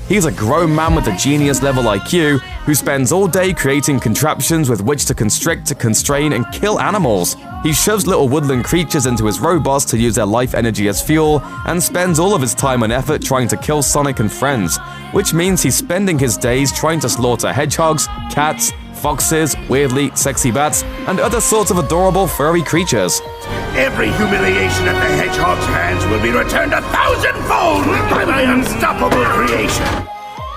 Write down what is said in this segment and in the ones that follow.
He's a grown man with a genius-level IQ who spends all day creating contraptions with which to constrict, constrain, and kill animals. He shoves little woodland creatures into his robots to use their life energy as fuel, and spends all of his time and effort trying to kill Sonic and friends, which means he's spending his days trying to slaughter hedgehogs, cats, foxes, weirdly sexy bats, and other sorts of adorable furry creatures. Every humiliation at the Hedgehog's hands will be returned 1,000-fold by my unstoppable creation.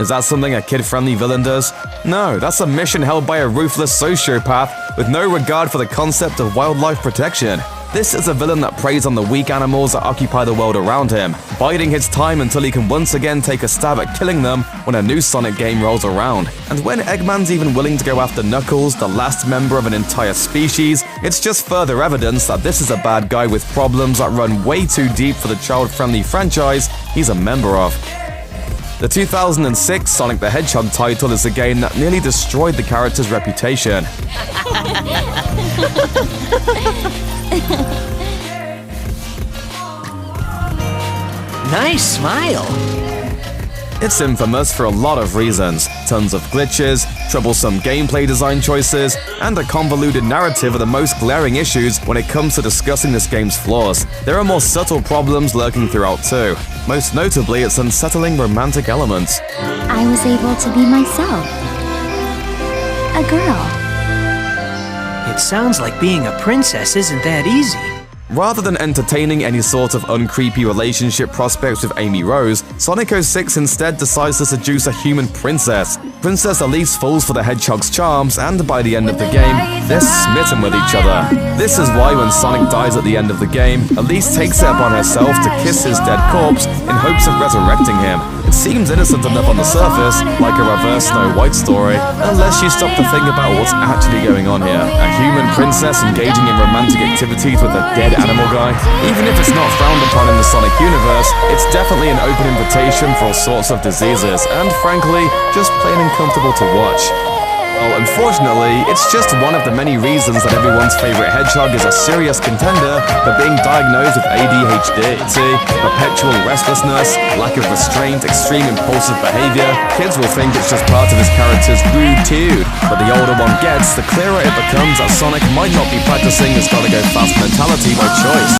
Is that something a kid-friendly villain does? No, that's a mission held by a ruthless sociopath with no regard for the concept of wildlife protection. This is a villain that preys on the weak animals that occupy the world around him, biding his time until he can once again take a stab at killing them when a new Sonic game rolls around. And when Eggman's even willing to go after Knuckles, the last member of an entire species, it's just further evidence that this is a bad guy with problems that run way too deep for the child-friendly franchise he's a member of. The 2006 Sonic the Hedgehog title is a game that nearly destroyed the character's reputation. Nice smile. It's infamous for a lot of reasons. Tons of glitches, troublesome gameplay design choices, and a convoluted narrative are the most glaring issues when it comes to discussing this game's flaws. There are more subtle problems lurking throughout too. Most notably, its unsettling romantic elements. I was able to be myself. A girl. It sounds like being a princess isn't that easy. Rather than entertaining any sort of uncreepy relationship prospects with Amy Rose, Sonic 06 instead decides to seduce a human princess. Princess Elise falls for the Hedgehog's charms, and by the end of the game, they're smitten with each other. This is why when Sonic dies at the end of the game, Elise takes it upon herself to kiss his dead corpse in hopes of resurrecting him. It seems innocent enough on the surface, like a reverse Snow White story, unless you stop to think about what's actually going on here. A human princess engaging in romantic activities with a dead animal guy? Even if it's not frowned upon in the Sonic universe, it's definitely an open invitation for all sorts of diseases, and frankly, just plain uncomfortable to watch. Well, unfortunately, it's just one of the many reasons that everyone's favorite hedgehog is a serious contender for being diagnosed with ADHD. See, perpetual restlessness, lack of restraint, extreme impulsive behavior. Kids will think it's just part of his character's attitude, but the older one gets, the clearer it becomes that Sonic might not be practicing his gotta-go-fast mentality by choice.